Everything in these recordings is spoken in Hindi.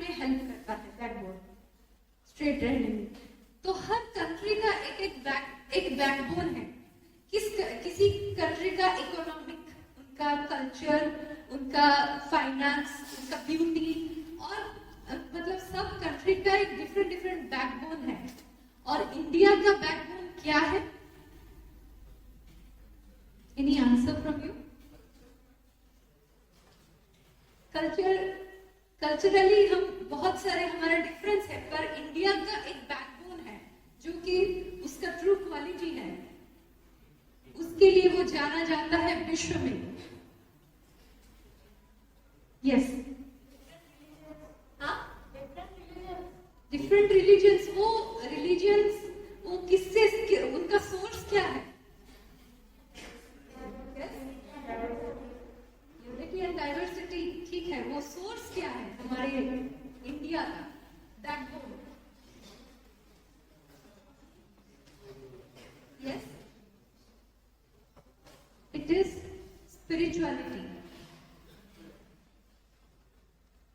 में हेल्प करता है बैकबोन स्ट्रेट रहने में। तो हर कंट्री का एक बैकबोन है। किसी कंट्री का इकोनॉमिक, उनका कल्चर, उनका फाइनेंस, उनका ब्यूटी, और मतलब सब कंट्री का एक डिफरेंट बैकबोन है। और इंडिया का बैकबोन क्या है? Any answer from you? Culturally हम बहुत सारे हमारा डिफरेंस है, पर इंडिया का एक बैकबोन है जो कि उसका ट्रू क्वालिटी है। उसके लिए वो जाना जाता है विश्व में। Yes, different religions. वो किससे, उनका सोर्स क्या है? यूनिटी एंड डाइवर्सिटी, ठीक है। वो सोर्स क्या है हमारे इंडिया का backbone? Yes, it is spirituality.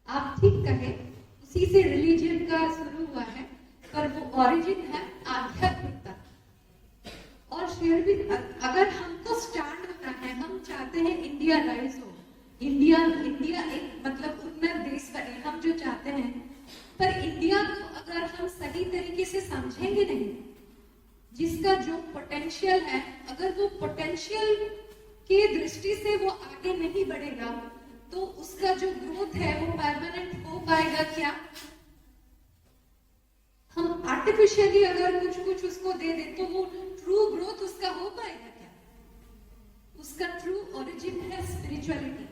आप ठीक कहे, उसी से रिलीजन का शुरू हुआ है, पर वो ओरिजिन है आध्यात्मिकता। और शेयर भी, अगर हमको स्टैंड होना है, हम चाहते हैं इंडिया राइज हो, इंडिया एक मतलब उन्नत देश बने, हम जो चाहते हैं, पर इंडिया को अगर हम सही तरीके से समझेंगे नहीं, जिसका जो पोटेंशियल है, अगर वो पोटेंशियल के दृष्टि से वो आगे नहीं बढ़ेगा, तो उसका जो ग्रोथ है वो परमानेंट हो पाएगा क्या? हम आर्टिफिशियली अगर कुछ उसको दे दे, तो वो ट्रू ग्रोथ उसका हो पाएगा क्या? उसका ट्रू ओरिजिन है स्पिरिचुअलिटी।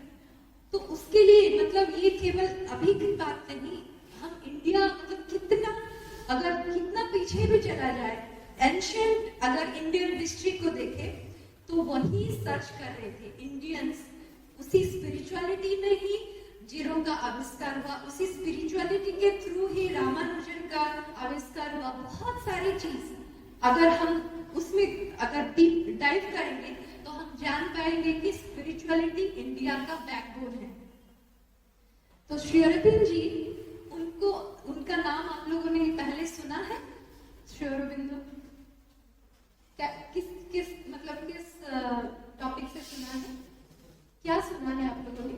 तो उसके लिए मतलब ये केवल अभी की बात नहीं, हम इंडिया मतलब कितना पीछे भी चला जाए, एंशिएंट अगर इंडियन हिस्ट्री को देखे, तो वही सर्च कर रहे थे इंडियंस। उसी स्पिरिचुअलिटी में ही जीरो का आविष्कार हुआ, उसी स्पिरिचुअलिटी के थ्रू ही रामानुजन का आविष्कार हुआ। बहुत सारी चीज अगर हम उसमें अगर डीप डाइव करेंगे, तो हम जान पाएंगे कि स्पिरिचुअलिटी इंडिया का बैकबोन है। तो श्री अरविंद जी, उनका नाम आप लोगों ने पहले सुना है? श्री अरविंदो किस टॉपिक से सुना है? क्या सुना है आप लोगों ने?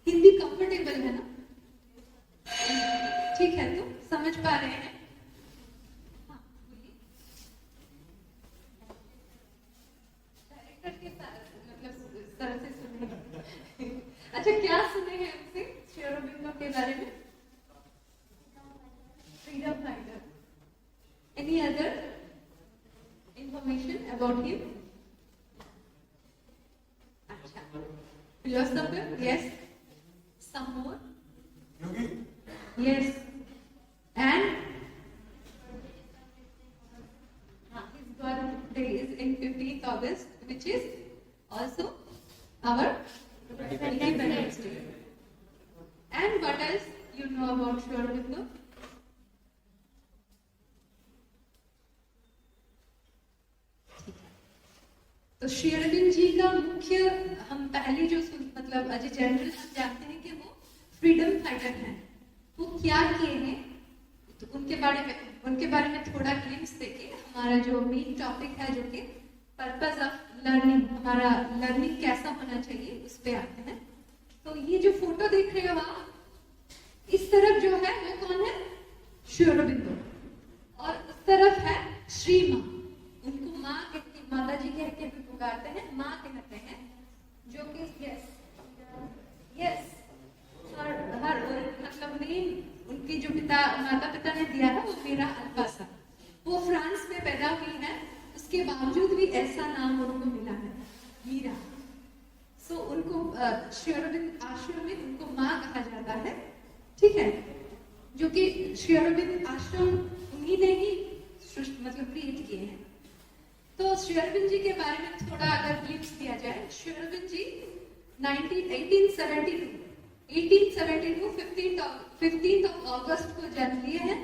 हिंदी कंफर्टेबल है ना? ठीक है, तो समझ पा रहे हैं? हाँ, बोलिए। डायरेक्टर के साथ मतलब तरह से सुने। अच्छा, क्या सुने हैं उनसे श्री अरविंदो के बारे में? Freedom fighter. Any other information about him? Acha. Philosopher? Yes. Some more? Yogi? Yes. And his birthday is in 15th August, which is also our Independence Day. And what else you know about Sri Aurobindo? तो श्री अरविंद जी का मुख्य, हम पहले जो मतलब अजय जनरल हम जानते हैं कि वो फ्रीडम फाइटर हैं। वो क्या किए हैं, तो उनके बारे में थोड़ा ग्लिम्स देके हमारा जो मेन टॉपिक है, जो कि पर्पस ऑफ लर्निंग, हमारा लर्निंग कैसा होना चाहिए, उस पे आते हैं। तो ये जो फोटो देख रहे हो आप, इस तरफ जो है वो कौन है? श्री अरविंदो। और उस तरफ है श्री माँ। उनको माँ कहते, माता जी कह के भी पुकारते हैं, माँ कहते हैं, जो कि यस हर मतलब मेन उनकी जो माता पिता ने दिया है वो मेरा अल्फासा। वो फ्रांस में पैदा हुई है, उसके बावजूद भी ऐसा नाम उनको मिला है, मीरा। सो उनको श्री अरविंद आश्रम में उनको माँ कहा जाता है, ठीक है, जो कि श्री अरविंद आश्रम उन्हीं ने ही मतलब क्रिएट किए हैं। तो श्री अरविंद जी के बारे में थोड़ा अगर ग्लिम्स दिया जाए, श्री अरविंद जी 1872 15 अगस्त को जन्म लिए हैं।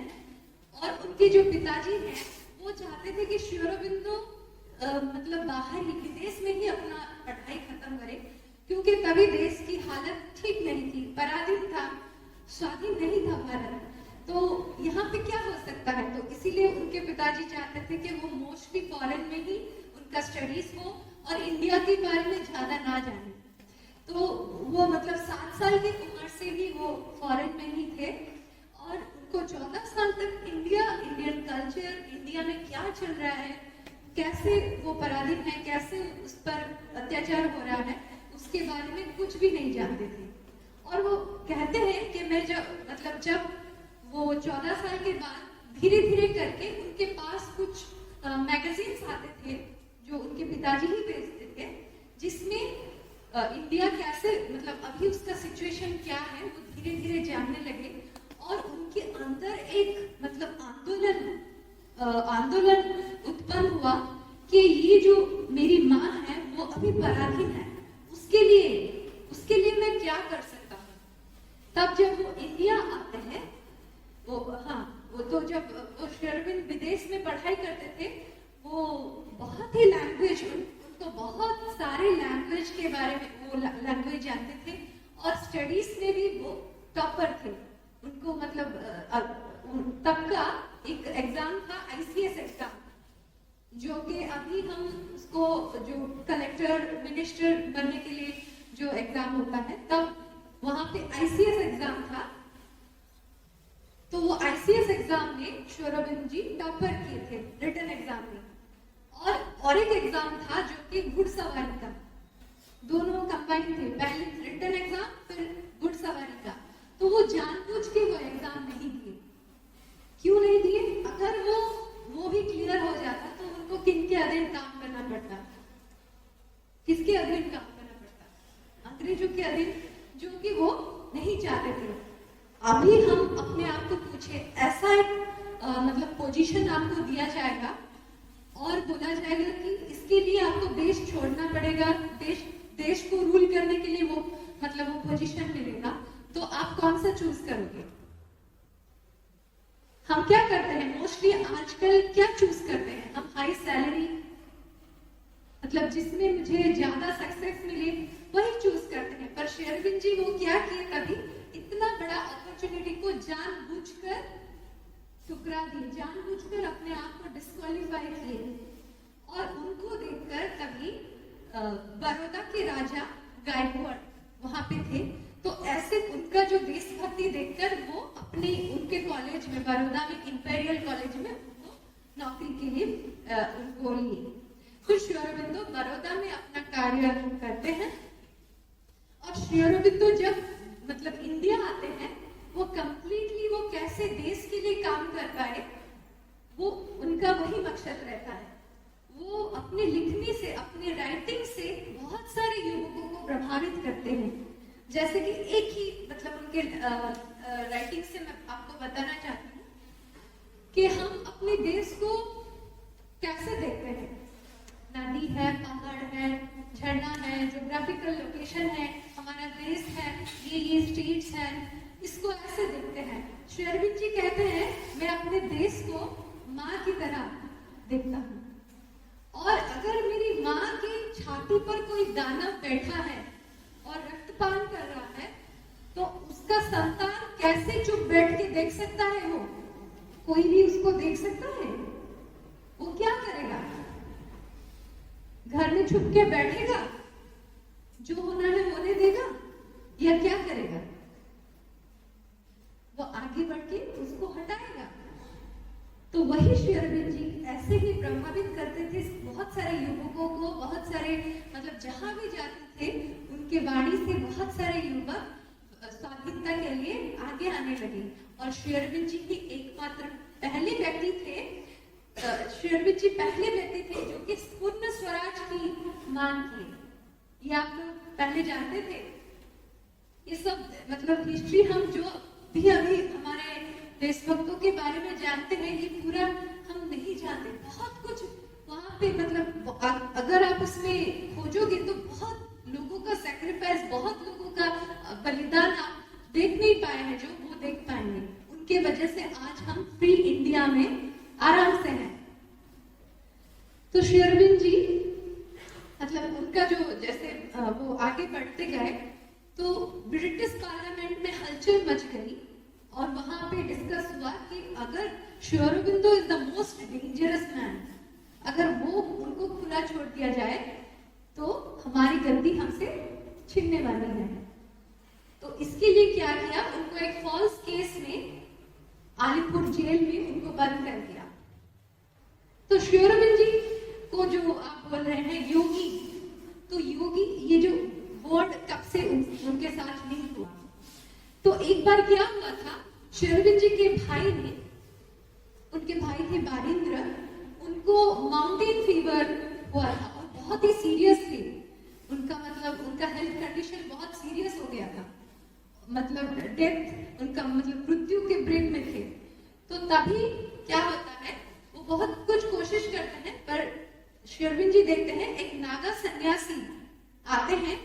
और उनके जो पिताजी हैं वो चाहते थे कि श्री अरविंदो मतलब बाहर ही विदेश में ही अपना पढ़ाई खत्म करे, क्योंकि तभी देश की हालत ठीक नहीं थी, पराधीन था। स्वाधीन नहीं था भारत, तो यहाँ पे क्या हो सकता है। तो इसीलिए उनके पिताजी चाहते थे कि वो मोस्टली फॉरेन में ही उनका स्टडीज हो और इंडिया के बारे में ज्यादा ना जाने। तो वो मतलब 7 साल की उम्र से ही वो फॉरेन में ही थे और उनको 14 साल तक इंडियन कल्चर, इंडिया में क्या चल रहा है, कैसे वो पराधीन है, कैसे उस पर अत्याचार हो रहा है, उसके बारे में कुछ भी नहीं जानते थे। और वो कहते हैं कि मैं जब वो 14 साल के बाद धीरे धीरे करके उनके पास कुछ मैगजीन्स आते थे जो उनके पिताजी ही भेजते थे, जिसमें इंडिया कैसे मतलब अभी उसका सिचुएशन क्या है वो धीरे धीरे जानने लगे। और उनके अंदर एक मतलब आंदोलन उत्पन्न हुआ कि ये जो मेरी माँ है वो अभी पराधीन है, उसके लिए मैं क्या कर सकता हूँ। तब जब वो इंडिया आते हैं, वो तो जब वो श्री अरविंद विदेश में पढ़ाई करते थे, वो बहुत ही लैंग्वेज, उनको बहुत सारे लैंग्वेज के बारे में वो लैंग्वेज जानते थे और स्टडीज में भी वो टॉपर थे। उनको मतलब तब का एक एग्जाम था आईसीएस एग्जाम, जो कि अभी हम उसको जो कलेक्टर मिनिस्टर बनने के लिए जो एग्जाम होता है, तब वहां पे आईसीएस एग्जाम था। तो वो आईसीएस एग्जाम में श्री अरविंद जी टॉपर किए थे रिटन एग्जाम में। और एक एग्जाम था जो कि घुड़सवारी का, दोनों कंबाइन थे, पहले रिटन एग्जाम फिर घुड़सवारी का। तो वो जानबूझ के वो एग्जाम नहीं दिए। क्यों नहीं दिए? अगर वो भी क्लियर हो जाता तो उनको किनके अधीन काम करना पड़ता, किसके अधीन काम करना पड़ता? अंग्रेजों के अधीन, जो कि वो नहीं चाहते थे। अभी हम अपने आप को पूछे, ऐसा एक मतलब पोजीशन आपको दिया जाएगा और बोला जाएगा कि इसके लिए आपको देश छोड़ना पड़ेगा, देश को रूल करने के लिए वो पोजीशन मिलेगा, तो आप कौन सा चूज करोगे? हम क्या करते हैं मोस्टली आजकल, क्या चूज करते हैं हम? हाई सैलरी, मतलब जिसमें मुझे ज्यादा सक्सेस मिले वही चूज करते हैं। पर श्री अरविंद जी वो क्या किए, कभी इतना बड़ा अपॉर्चुनिटी को जानबूझकर ठुकरा दिए, जानबूझकर अपने आप को डिस्क्वालीफाई किए। और उनको देखकर कभी बड़ौदा के राजा गायकवाड़ वहां पे थे, तो ऐसे उनका जो देशभक्ति देखकर वो उनके कॉलेज में, बड़ौदा में इंपीरियल कॉलेज में उनको नौकरी के लिए उनको लिए। फिर श्री अरबिंदो बड़ौदा में अपना कार्य करते हैं और श्री अरबिंदो जब मतलब इंडिया आते हैं, वो कंप्लीटली वो कैसे देश के लिए काम कर पाए, वो उनका वही मकसद रहता है। वो अपने लिखने से, अपने राइटिंग से बहुत सारे युवकों को प्रभावित करते हैं। जैसे कि एक ही मतलब उनके राइटिंग से मैं आपको बताना चाहती हूँ कि हम अपने देश को कैसे देखते हैं। नदी है, पहाड़ है, झरना है, ज्योग्राफिकल लोकेशन है, हमारा देश है, ये स्टेट्स हैं, इसको ऐसे देखते हैं। श्री अरविंद जी कहते हैं, मैं अपने देश को माँ की तरह देखता हूँ, और अगर मेरी माँ की छाती पर कोई दाना बैठा है और रक्तपान कर रहा है, तो उसका संतान कैसे चुप बैठ के देख सकता है? वो कोई भी उसको देख सकता है? वो क्या करेगा? घर में छुप के बैठेगा, जो होना है होने देगा, या क्या करेगा? वो आगे बढ़ के उसको हटाएगा। तो वही श्री अरविंद जी ऐसे ही प्रभावित करते थे बहुत सारे युवकों को, बहुत सारे मतलब जहां भी जाते थे उनके वाणी से बहुत सारे युवक स्वाधीनता के लिए आगे आने लगे। और श्री अरविंद जी ही एकमात्र पहले व्यक्ति थे, श्री अरविंद जी पहले व्यक्ति थे जो कि पूर्ण स्वराज की मांग की। ये आप लोग पहले जानते थे? ये सब मतलब हिस्ट्री हम जो भी अभी हमारे देशभक्तों के बारे में जानते हैं, ये पूरा हम नहीं जानते। बहुत कुछ वहां पे मतलब अगर आप उसमें खोजोगे तो बहुत लोगों का सैक्रिफाइस, बहुत लोगों का बलिदान आप देख नहीं पाए हैं जो वो देख पाएंगे। उनके वजह से आज हम फ्री इंडिया में आराम से हैं। तो श्री अरविंद जी मतलब उनका जो जैसे वो आगे बढ़ते गए, तो ब्रिटिश पार्लियामेंट में हलचल मच गई और वहां पे डिस्कस हुआ कि अगर Shri Aurobindo is the most dangerous man, अगर वो उनको खुला छोड़ दिया जाए तो हमारी गद्दी हमसे छिनने वाली है। तो इसके लिए क्या किया, उनको एक फॉल्स केस में आलीपुर जेल में उनको बंद कर दिया। तो श्री अरबिंद जी को जो आप बोल रहे हैं योगी, तो योगी ये जो वर्ड कब से उनके साथ लिंक हुआ, तो एक बार क्या हुआ था, श्री अरबिंद जी के भाई ने, उनके भाई थे बारिंद्र, उनको माउंटेन फीवर हुआ था और बहुत ही सीरियसली उनका मतलब उनका हेल्थ कंडीशन बहुत सीरियस हो गया था, मतलब डेथ उनका मतलब मृत्यु के ब्रेक में थे। तो तभी क्या होता है, वो बहुत कुछ कोशिश करते हैं, पर श्री अरबिंद जी देखते हैं एक नागा सन्यासी आते हैं,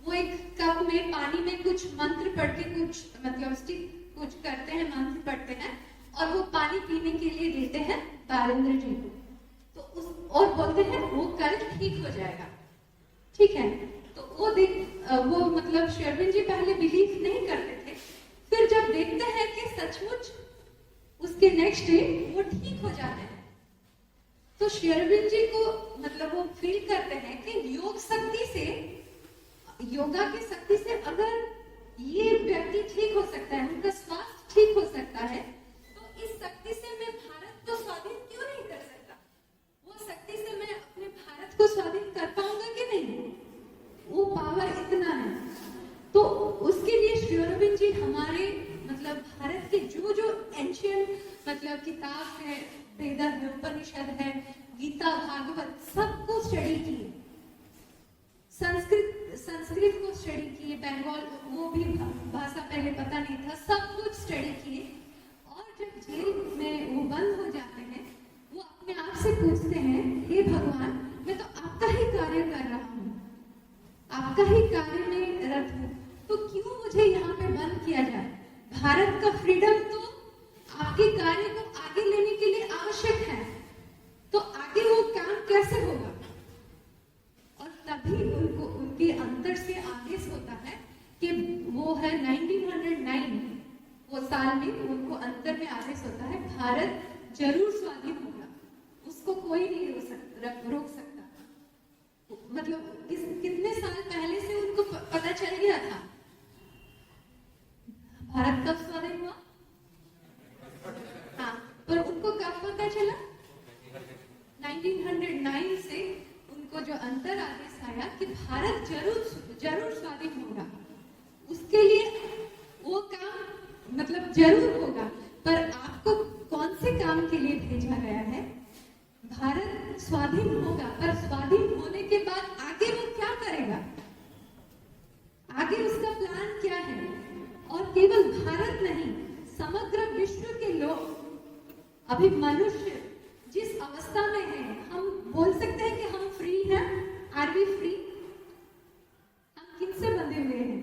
वो एक कप में पानी में कुछ मंत्र पढ़ के कुछ मतलब स्टिक कुछ करते हैं, मंत्र पढ़ते हैं और वो पानी पीने के लिए देते हैं बारिंद्र जी को। तो उस और बोलते हैं वो कल ठीक हो जाएगा, ठीक है। तो वो मतलब श्री अरबिंद जी पहले बिलीव नहीं करते थे, फिर जब देखते हैं कि सचमुच उसके नेक्स्ट डे वो ठीक हो जाते हैं, तो श्री अरबिंद जी को मतलब वो फील करते हैं कि योग शक्ति से, योगा की शक्ति से अगर ये व्यक्ति ठीक हो सकता है, उनका स्वास्थ्य ठीक हो सकता है, तो इस शक्ति से मैं भारत को स्वाधीन क्यों नहीं कर सकता, वो शक्ति से मैं अपने भारत को स्वाधीन कर पाऊंगा कि नहीं, वो पावर इतना है। तो उसके लिए श्री अरबिंद जी हमारे मतलब भारत के जो जो एंशियंट मतलब किताब है, वेद है, उपनिषद है, गीता, भागवत, सबको स्टडी किए, संस्कृत को स्टडी किए, बंगाल वो भी भाषा पहले पता नहीं था, सब कुछ स्टडी किए। और जब जेल में वो बंद हो जाते हैं, वो अपने आप से पूछते हैं, हे भगवान, मैं तो आपका ही कार्य कर रहा हूँ, आपका ही कार्य में रत हूँ, तो क्यों मुझे यहाँ पे बंद किया जाए? भारत का फ्रीडम तो आपके कार्य को आगे लेने के लिए आवश्यक है, तो आगे वो काम कैसे होगा? और तभी उनको उनके अंदर से आदेश होता है कि वो है 1909 वो साल में उनको अंदर में आदेश होता है, भारत जरूर स्वाधीन होगा, उसको कोई नहीं रोक सकता। मतलब कितने साल पहले से उनको पता चल गया था भारत कब स्वाधीन हुआ, हाँ, पर उनको कब पता चला? 1909 से उनको जो अंतर आदेश आया कि भारत जरूर स्वाधीन होगा, उसके लिए वो काम मतलब जरूर होगा, पर आपको कौन से काम के लिए भेजा गया है? भारत स्वाधीन होगा, पर स्वाधीन होने के बाद आगे वो क्या करेगा, आगे उसका प्लान क्या है? और केवल भारत नहीं, समग्र विश्व के लोग, अभी मनुष्य जिस अवस्था में है, हम बोल सकते हैं कि हम फ्री हैं, आर वी फ्री? हम किससे बंधे हुए हैं,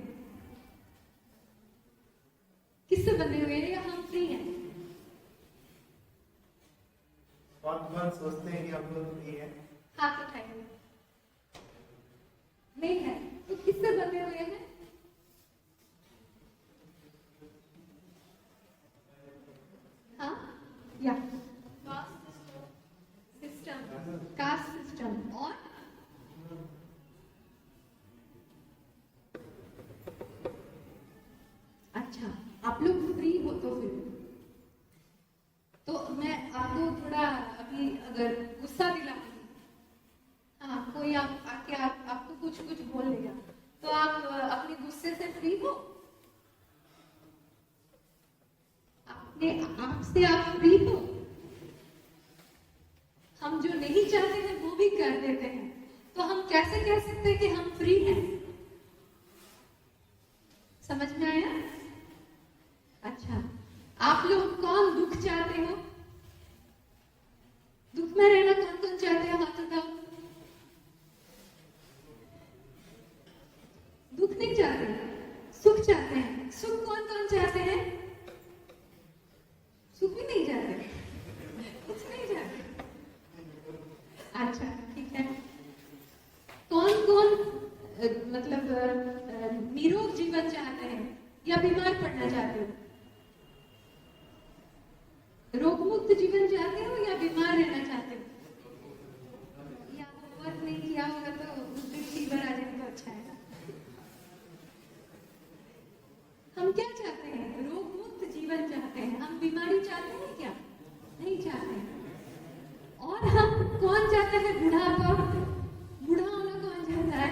किससे बंधे हुए हैं, या हम फ्री हैं? बहुत बार सोचते हैं कि हम लोग फ्री हैं। हाथ उठाइए, नहीं है तो किससे बंधे हुए हैं? हाँ, या कास्ट सिस्टम और अच्छा, आप लोग फ्री हो तो फिर तो मैं आपको थोड़ा अभी अगर गुस्सा दिलाऊंगी, हाँ, कोई आप आके आपको कुछ बोल लेगा, तो आप अपने गुस्से से फ्री हो, अपने आप से आप फ्री हो। हम जो नहीं चाहते हैं वो भी कर देते हैं, तो हम कैसे कह सकते हैं कि हम फ्री हैं? समझ में आया? अच्छा, आप लोग कौन दुख चाहते हो? दुख में रहना कौन कौन चाहते हो? हाथ उठाओ। दुख नहीं चाहते, सुख चाहते हैं। सुख कौन कौन चाहते हैं? सुख भी नहीं चाहते, कुछ नहीं चाहते। अच्छा, ठीक है। कौन कौन मतलब निरोग जीवन चाहता है बुढ़ापा? बूढ़ा होना कौन चाहता है?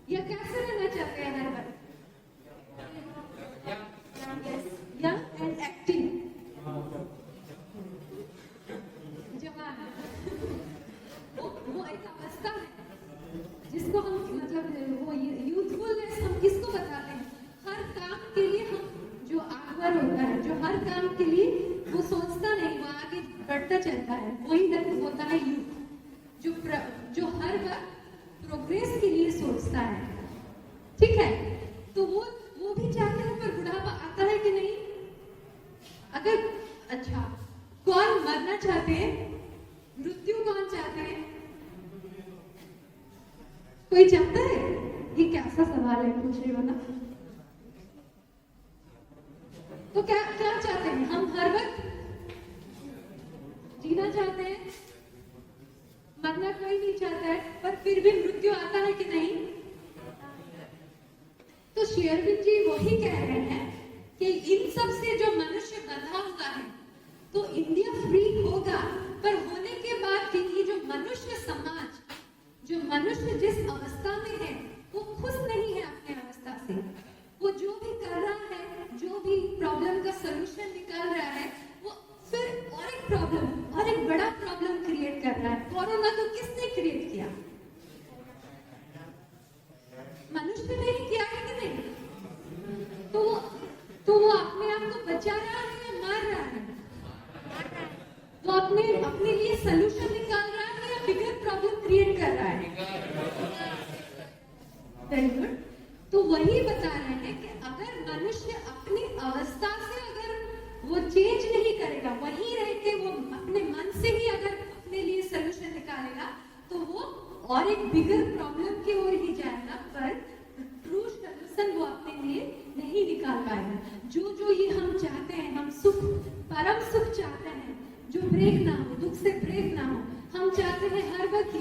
या कैसे रहना चाहते हैं हर वक्त? यंग एंड एक्टिव, जवान। वो एक अवस्था है जिसको हम मतलब वो यूथफुलनेस हम किसको बताते हैं? हर काम के लिए हम जो आगवर होता है, जो हर काम के लिए वो सोचता नहीं, वो आगे बढ़ता चलता है, वही होता है यूथ, जो हर वक्त प्रोग्रेस के लिए सोचता है। ठीक है, तो वो भी चाहते हैं, पर बुढ़ापा आता है कि नहीं? अगर अच्छा, कौन मरना चाहते हैं? मृत्यु कौन चाहते हैं? कोई चाहता है? ये कैसा सवाल है पूछ रहे हो ना? तो क्या क्या चाहते हैं? हम हर वक्त जीना चाहते हैं, मरना कोई नहीं चाहता है, पर फिर भी मृत्यु आता है कि नहीं? तो श्री अरविंद जी वही कह रहे हैं कि इन सब से जो मनुष्य बंधा हुआ है, तो इंडिया फ्री होगा, पर होने के बाद भी ये जो मनुष्य समाज, जो मनुष्य जिस अवस्था में है, वो खुश नहीं है अपने अवस्था से। वो जो भी कर रहा है, जो भी प्रॉब्लम का सलूशन निकाल रहा है, वो फिर और एक प्रॉब्लम और एक बड़ा प्रॉब्लम क्रिएट कर रहा है। कोरोना तो किसने क्रिएट किया? मनुष्य ने ही किया है कि नहीं? तो वो अपने आप को बचा रहा है या मार रहा है? वो अपने लिए सलूशन निकाल रहा है या बिगर प्रॉब्लम क्रिएट कर रहा है? Very good. तो वही बता रहे हैं कि अगर मनुष्य अपनी अवस्था से अगर वो चेंज नहीं करेगा, वहीं रह के वो अपने मन से ही अगर अपने लिए सलूशन निकालेगा, तो वो और एक बिगर प्रॉब्लम की ओर ही जाएगा, पर ट्रू सलूशन वो अपने लिए नहीं निकाल पाएगा। जो ये हम चाहते हैं, हम सुख, परम सुख चाहते हैं, जो ब्रेक ना हो, दुख से ब्रेक ना हो। हम चाहते हैं हर वक्त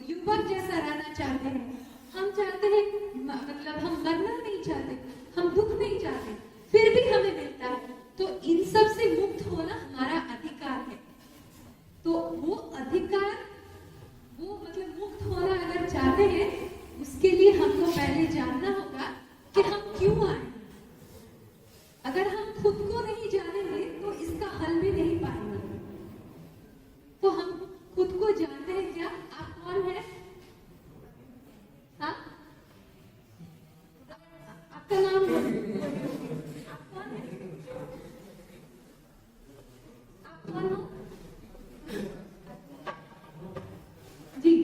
युवक जैसा रहना चाहते हैं, हम चाहते हैं, मतलब हम मरना नहीं चाहते, हम दुख नहीं चाहते, फिर भी हमें मिलता है। तो इन सब से मुक्त होना हमारा अधिकार है। तो वो अधिकार, वो मतलब मुक्त होना अगर चाहते हैं, उसके लिए हमको पहले जानना होगा कि हम क्यों आए। अगर हम खुद को नहीं जानेंगे तो इसका हल भी नहीं पाएंगे। तो हम खुद को जानते हैं क्या? आप कौन है? हाँ, आपका नाम आप कौन है? आप कौन हो? जी,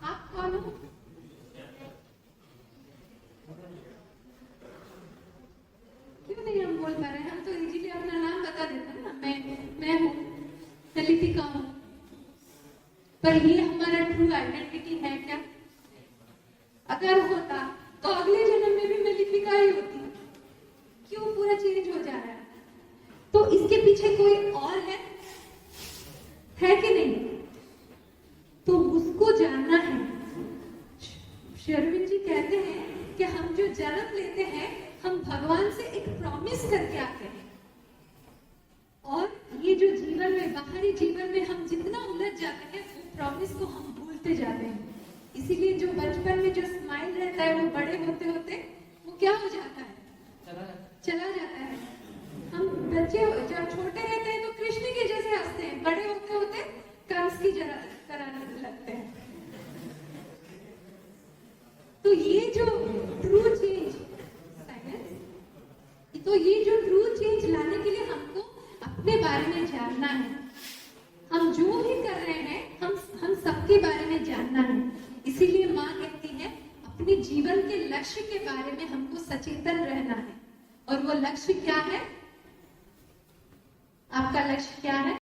आप कौन हो? क्यों नहीं हम बोल पा रहे हैं? हम तो इजीली अपना नाम बता देते हैं ना, मैं हूँ, मैं लिपिका हूँ। पर ये हमारा ट्रू आइडेंटिटी है क्या? अगर होता तो अगले जन्म में भी मैं लिपिका ही होती। क्यों पूरा चेंज हो जा रहा है? तो इसके पीछे कोई और है कि नहीं? तो उसको जानना है। श्री अरविंद जी कहते हैं कि हम जो जन्म लेते हैं, हम भगवान से एक प्रॉमिस करके आते हैं, और ये जो जीवन में, बाहरी जीवन में हम जितना उलझ जाते हैं, वो प्रॉमिस को हम भूलते जाते हैं। इसीलिए जो बचपन में जो स्माइल रहता है, वो बड़े होते होते वो क्या हो जाता है? चला जाता है। हम बच्चे जब छोटे रहते हैं तो कृष्ण के जैसे हंसते हैं, बड़े होते होते कंस की तरह लगते हैं। तो ये जो ट्रू चेंज, तो ये जो ट्रू चेंज लाने के लिए हमको अपने बारे में जानना है। हम जो भी कर रहे हैं, हम सबके बारे में जानना है। इसीलिए माँ कहती है, अपने जीवन के लक्ष्य के बारे में हमको सचेतन रहना है। और वो लक्ष्य क्या है? आपका लक्ष्य क्या है?